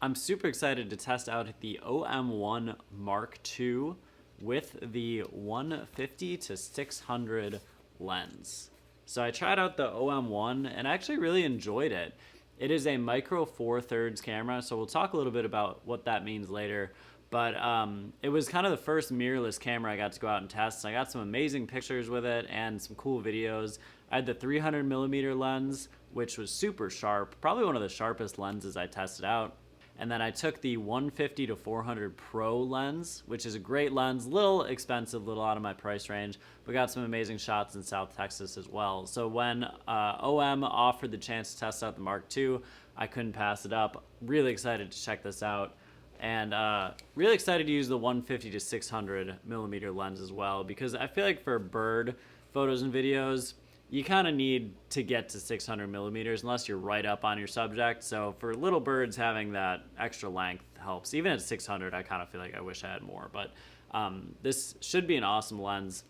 I'm super excited to test out the OM-1 Mark II with the 150 to 600 lens. So I tried out the OM-1 and actually really enjoyed it. It is a micro four thirds camera, so we'll talk a little bit about what that means later. But it was kind of the first mirrorless camera I got to go out and test. I got some amazing pictures with it and some cool videos. I had the 300mm lens, which was super sharp, probably one of the sharpest lenses I tested out. And then I took the 150 to 400 Pro lens, which is a great lens, little expensive, little out of my price range, but got some amazing shots in South Texas as well. So when OM offered the chance to test out the Mark II, I couldn't pass it up. Really excited to check this out. And really excited to use the 150 to 600 millimeter lens as well, because I feel like for bird photos and videos, you kind of need to get to 600 millimeters unless you're right up on your subject. So for little birds, having that extra length helps. Even at 600, I kind of feel like I wish I had more, but this should be an awesome lens.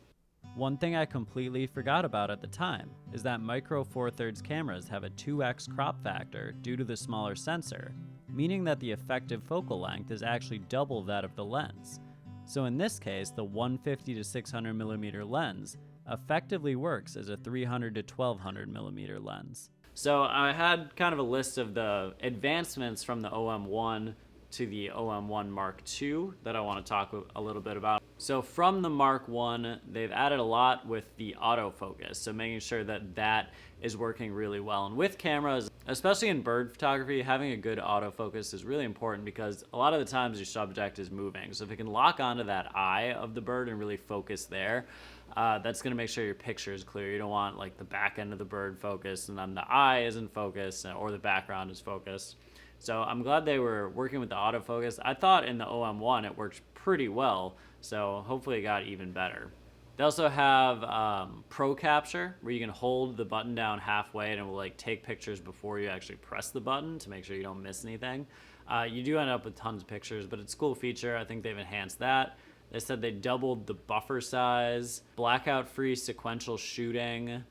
One thing I completely forgot about at the time is that micro four thirds cameras have a 2x crop factor due to the smaller sensor, meaning that the effective focal length is actually double that of the lens. So in this case, the 150 to 600 millimeter lens effectively works as a 300 to 1200 millimeter lens. So I had kind of a list of the advancements from the OM-1 to the OM-1 Mark II that I want to talk a little bit about. So from the Mark I, they've added a lot with the autofocus, so making sure that that is working really well. And with cameras, especially in bird photography, having a good autofocus is really important because a lot of the times your subject is moving. So if it can lock onto that eye of the bird and really focus there, that's going to make sure your picture is clear. You don't want like the back end of the bird focused and then the eye isn't focused or the background is focused. So I'm glad they were working with the autofocus. I thought in the OM-1 it worked pretty well, so hopefully it got even better. They also have Pro Capture, where you can hold the button down halfway and it will like take pictures before you actually press the button to make sure you don't miss anything. You do end up with tons of pictures, but it's a cool feature. I think they've enhanced that. They said they doubled the buffer size, blackout-free sequential shooting,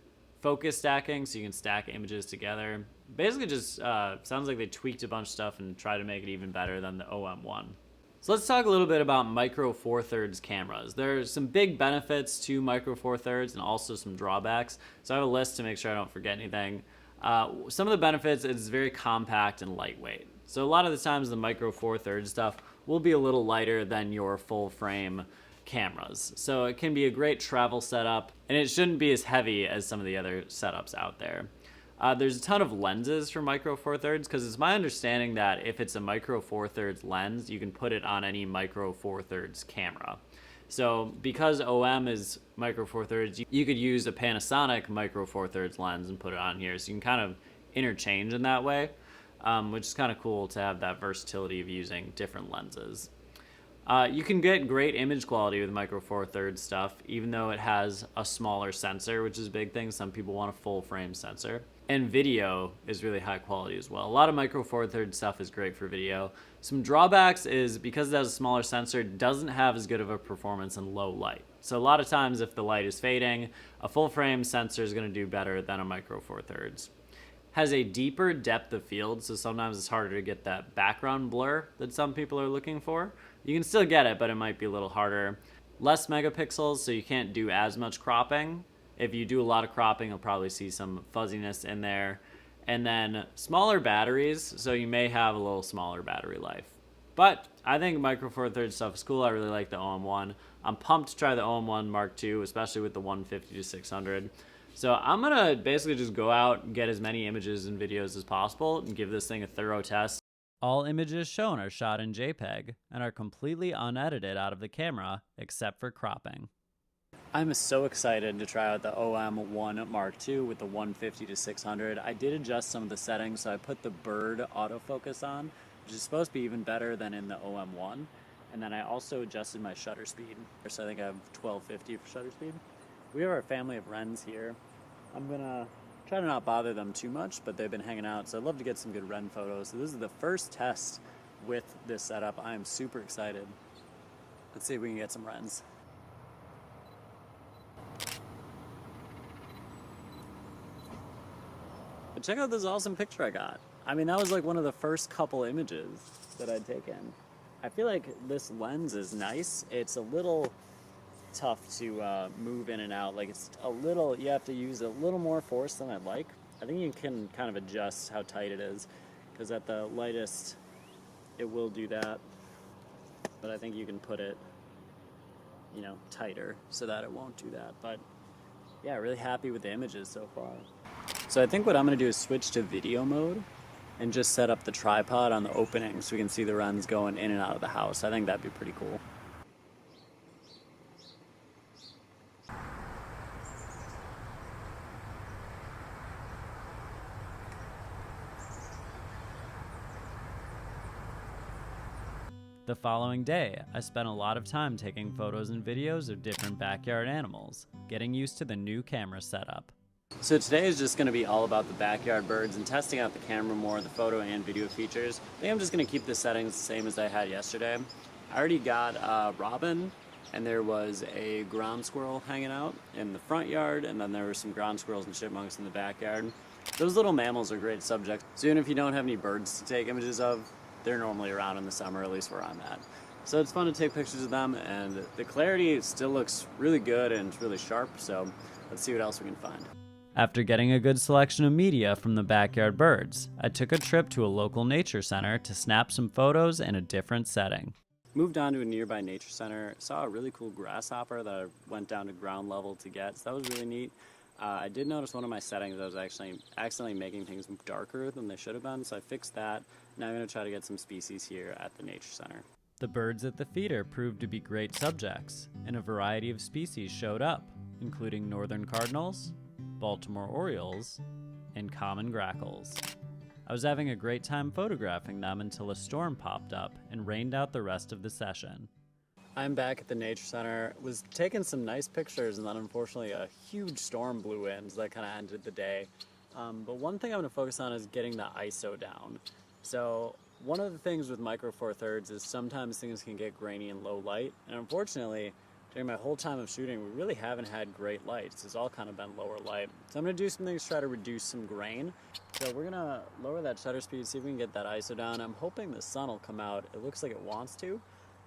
focus stacking, so you can stack images together. Basically just sounds like they tweaked a bunch of stuff and tried to make it even better than the OM-1. So let's talk a little bit about micro four thirds cameras. There's some big benefits to micro four thirds and also some drawbacks. So I have a list to make sure I don't forget anything. Some of the benefits is very compact and lightweight. So a lot of the times the micro four thirds stuff will be a little lighter than your full frame cameras. So it can be a great travel setup and it shouldn't be as heavy as some of the other setups out there. There's a ton of lenses for micro four thirds because it's my understanding that if it's a micro four thirds lens, you can put it on any micro four thirds camera. So because OM is micro four thirds, you could use a Panasonic micro four thirds lens and put it on here. So you can kind of interchange in that way, which is kind of cool to have that versatility of using different lenses. You can get great image quality with micro four thirds stuff, even though it has a smaller sensor, which is a big thing. Some people want a full frame sensor. And video is really high quality as well. A lot of micro four thirds stuff is great for video. Some drawbacks is because it has a smaller sensor, it doesn't have as good of a performance in low light. So a lot of times if the light is fading, a full frame sensor is going to do better than a micro four thirds. Has a deeper depth of field, so sometimes it's harder to get that background blur that some people are looking for. You can still get it, but it might be a little harder. Less megapixels, so you can't do as much cropping. If you do a lot of cropping, you'll probably see some fuzziness in there. And then smaller batteries, so you may have a little smaller battery life. But I think micro four thirds stuff is cool. I really like the OM-1. I'm pumped to try the OM-1 Mark II, especially with the 150 to 600. So I'm gonna basically just go out and get as many images and videos as possible and give this thing a thorough test. All images shown are shot in JPEG and are completely unedited out of the camera, except for cropping. I'm so excited to try out the OM-1 Mark II with the 150 to 600. I did adjust some of the settings, so I put the bird autofocus on, which is supposed to be even better than in the OM-1. And then I also adjusted my shutter speed. So I think I have 1250 for shutter speed. We have our family of wrens here. I'm gonna try to not bother them too much, but they've been hanging out, so I'd love to get some good wren photos. So this is the first test with this setup. I am super excited. Let's see if we can get some wrens. But check out this awesome picture I got. I mean, that was like one of the first couple images. that I'd taken. I feel like this lens is nice. It's a little tough to move in and out. Like it's a little, you have to use a little more force than I'd like. I think you can kind of adjust how tight it is, because at the lightest it will do that, but I think you can put it, you know, tighter so that it won't do that. But yeah, really happy with the images so far. So I think what I'm going to do is switch to video mode and just set up the tripod on the opening so we can see the runs going in and out of the house. I think that'd be pretty cool. The following day, I spent a lot of time taking photos and videos of different backyard animals, getting used to the new camera setup. So today is just going to be all about the backyard birds and testing out the camera more, the photo and video features. I think I'm just going to keep the settings the same as I had yesterday. I already got a robin, and there was a ground squirrel hanging out in the front yard, and then there were some ground squirrels and chipmunks in the backyard. Those little mammals are great subjects. So even if you don't have any birds to take images of, they're normally around in the summer, at least where I'm at. So it's fun to take pictures of them, and the clarity still looks really good and it's really sharp, so let's see what else we can find. After getting a good selection of media from the backyard birds, I took a trip to a local nature center to snap some photos in a different setting. Moved on to a nearby nature center, saw a really cool grasshopper that I went down to ground level to get, so that was really neat. I did notice one of my settings, I was actually accidentally making things darker than they should have been, so I fixed that. Now I'm going to try to get some species here at the nature center. The birds at the feeder proved to be great subjects, and a variety of species showed up, including northern cardinals, Baltimore orioles, and common grackles. I was having a great time photographing them until a storm popped up and rained out the rest of the session. I'm back at the nature center, was taking some nice pictures, and then unfortunately a huge storm blew in, so that kind of ended the day. But one thing I'm going to focus on is getting the ISO down. So one of the things with Micro Four Thirds is sometimes things can get grainy in low light, and unfortunately during my whole time of shooting we really haven't had great lights. It's all kind of been lower light. So I'm going to do some things to try to reduce some grain. So we're going to lower that shutter speed, see if we can get that ISO down. I'm hoping the sun will come out. It looks like it wants to,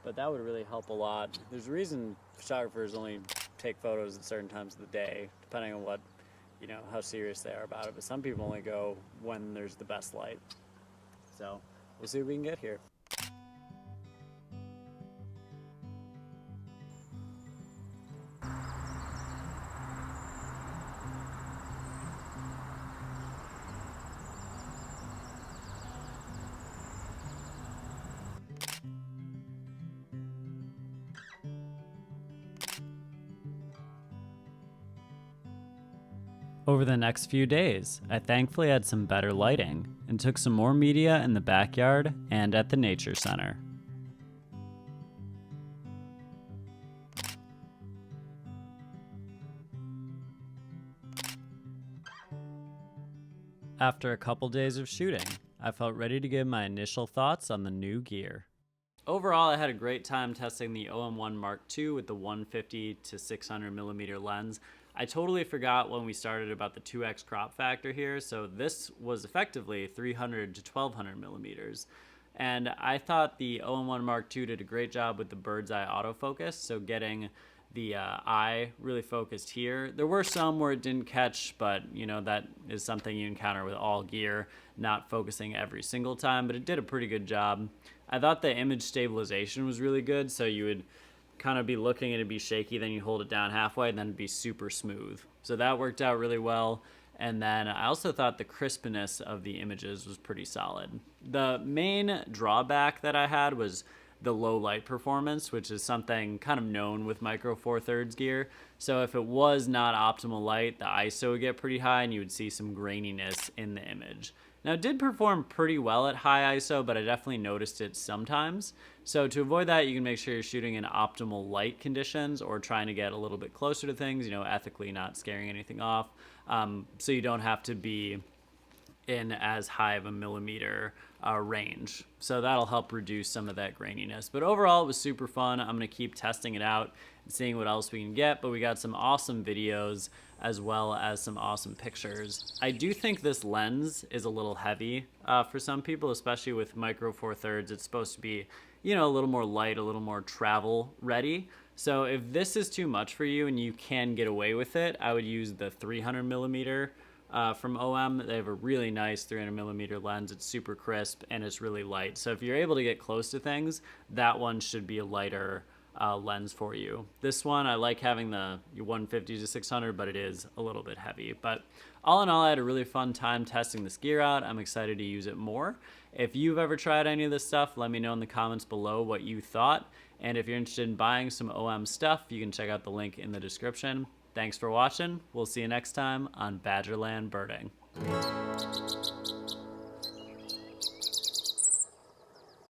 but that would really help a lot. There's a reason photographers only take photos at certain times of the day, depending on what, you know, how serious they are about it. But some people only go when there's the best light. So we'll see what we can get here. Over the next few days, I thankfully had some better lighting and took some more media in the backyard and at the nature center. After a couple days of shooting, I felt ready to give my initial thoughts on the new gear. Overall, I had a great time testing the OM-1 Mark II with the 150 to 600 millimeter lens. I totally forgot when we started about the 2x crop factor here, so this was effectively 300 to 1200 millimeters. And I thought the OM-1 Mark II did a great job with the bird's eye autofocus, so getting the eye really focused here. There were some where it didn't catch, but you know, that is something you encounter with all gear, not focusing every single time, but it did a pretty good job. I thought the image stabilization was really good, so you would kind of be looking and it'd be shaky, then you hold it down halfway and then it'd be super smooth. So that worked out really well. And then I also thought the crispness of the images was pretty solid. The main drawback that I had was the low light performance, which is something kind of known with Micro Four Thirds gear. So if it was not optimal light, the ISO would get pretty high and you would see some graininess in the image. Now it did perform pretty well at high ISO, but I definitely noticed it sometimes. So to avoid that, you can make sure you're shooting in optimal light conditions or trying to get a little bit closer to things, you know, ethically not scaring anything off. So you don't have to be in as high of a millimeter range. So that'll help reduce some of that graininess. But overall, it was super fun. I'm gonna keep testing it out and seeing what else we can get, but we got some awesome videos as well as some awesome pictures. I do think this lens is a little heavy for some people, especially with micro four thirds. It's supposed to be, you know, a little more light, a little more travel ready. So if this is too much for you and you can get away with it, I would use the 300 millimeter from OM. They have a really nice 300 millimeter lens. It's super crisp and it's really light. So if you're able to get close to things, that one should be a lighter lens for you. This one, I like having the 150 to 600, but it is a little bit heavy. But all in all, I had a really fun time testing this gear out. I'm excited to use it more. If you've ever tried any of this stuff, let me know in the comments below what you thought. And if you're interested in buying some OM stuff, you can check out the link in the description. Thanks for watching. We'll see you next time on Badgerland Birding.